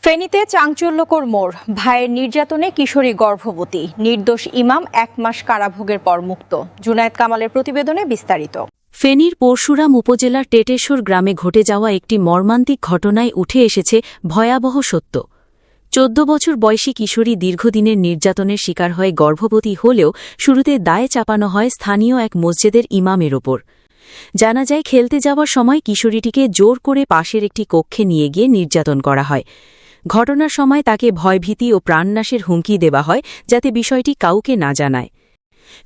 ফেনীতে চাঞ্চল্যকর মোড়, ভাইয়ের নির্যাতনে কিশোরী গর্ভবতী, নির্দোষ ইমাম 1 মাস কারাভোগের পর মুক্ত। জুনায়েদ কামালের প্রতিবেদনে বিস্তারিত। ফেনীর পরশুরাম উপজেলার টেটেশ্বর গ্রামে ঘটে যাওয়া একটি মর্মান্তিক ঘটনায় উঠে এসেছে ভয়াবহ সত্য। 14 বছর বয়সী কিশোরী দীর্ঘদিনের নির্যাতনের শিকার হয়ে গর্ভবতী হলেও শুরুতে দায়ে চাপানো হয় স্থানীয় এক মসজিদের ইমামের ওপর। জানা যায়, খেলতে যাওয়ার সময় কিশোরীটিকে জোর করে পাশের একটি কক্ষে নিয়ে গিয়ে নির্যাতন করা হয়। ঘটনার সময় তাকে ভয়ভীতি ও প্রাণনাশের হুমকি দেওয়া হয় যাতে বিষয়টি কাউকে না জানায়।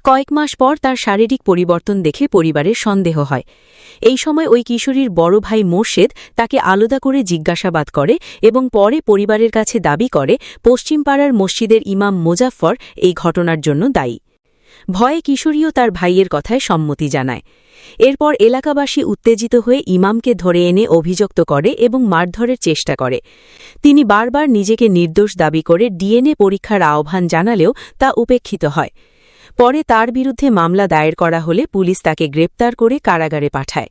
কয়েক মাস পর তার শারীরিক পরিবর্তন দেখে পরিবারের সন্দেহ হয়। এই সময় ওই কিশোরীর বড় ভাই মোর্শেদ তাকে আলাদা করে জিজ্ঞাসাবাদ করে এবং পরে পরিবারের কাছে দাবি করে পশ্চিমপাড়ার মসজিদের ইমাম মোজাফফর এই ঘটনার জন্য দায়ী। ভয়ে কিশোরীও তার ভাইয়ের কথায় সম্মতি জানায়। এরপর এলাকাবাসী উত্তেজিত হয়ে ইমামকে ধরে এনে অভিযুক্ত করে এবং মারধরের চেষ্টা করে। তিনি বারবার নিজেকে নির্দোষ দাবি করে ডিএনএ পরীক্ষার আহ্বান জানালেও তা উপেক্ষিত হয়। পরে তার বিরুদ্ধে মামলা দায়ের করা হলে পুলিশ তাকে গ্রেপ্তার করে কারাগারে পাঠায়।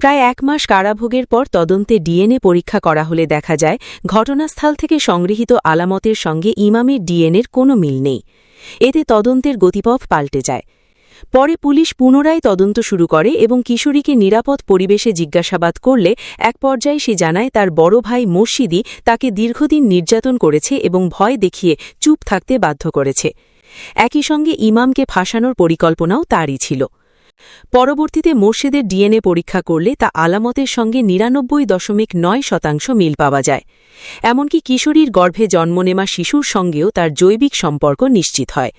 প্রায় 1 মাস কারাভোগের পর তদন্তে ডিএনএ পরীক্ষা করা হলে দেখা যায় ঘটনাস্থল থেকে সংগৃহীত আলামতের সঙ্গে ইমামের ডিএনএর কোনো মিল নেই। এতে তদন্তের গতিপথ পাল্টে যায়। পরে পুলিশ পুনরায় তদন্ত শুরু করে এবং কিশোরীকে নিরাপদ পরিবেশে জিজ্ঞাসাবাদ করলে এক পর্যায়ে সে জানায় তার বড় ভাই মোর্শিদি তাকে দীর্ঘদিন নির্যাতন করেছে এবং ভয় দেখিয়ে চুপ থাকতে বাধ্য করেছে। একই সঙ্গে ইমামকে ফাঁসানোর পরিকল্পনাও তারই ছিল। পরবর্তীতে মোর্শেদের ডিএনএ পরীক্ষা করলে তা আলামতের সঙ্গে 99.9% মিল পাওয়া যায়। এমনকি কিশোরীর গর্ভে জন্ম নেওয়া শিশুর সঙ্গেও তার জৈবিক সম্পর্ক নিশ্চিত হয়।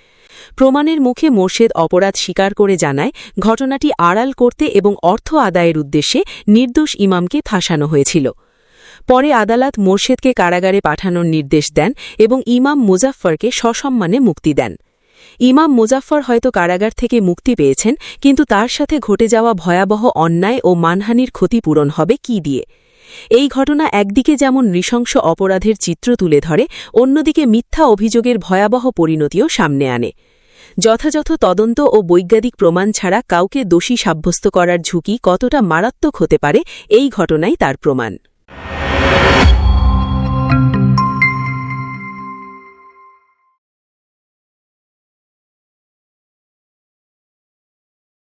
প্রমাণের মুখে মোর্শেদ অপরাধ স্বীকার করে জানায় ঘটনাটি আড়াল করতে এবং অর্থ আদায়ের উদ্দেশ্যে নির্দোষ ইমামকে ফাঁসানো হয়েছিল। পরে আদালত মোর্শেদকে কারাগারে পাঠানোর নির্দেশ দেন এবং ইমাম মুজাফফরকে সসম্মানে মুক্তি দেন। ইমাম মুজাফফর হয়তো কারাগার থেকে মুক্তি পেয়েছেন, কিন্তু তার সাথে ঘটে যাওয়া ভয়াবহ অন্যায় ও মানহানির ক্ষতিপূরণ হবে কি দিয়ে? এই ঘটনা একদিকে যেমন নৃশংস অপরাধের চিত্র তুলে ধরে, অন্যদিকে মিথ্যা অভিযোগের ভয়াবহ পরিণতিও সামনে আনে। যথাযথ তদন্ত ও বৈজ্ঞানিক প্রমাণ ছাড়া কাউকে দোষী সাব্যস্ত করার ঝুঁকি কতটা মারাত্মক হতে পারে, এই ঘটনাই তার প্রমাণ।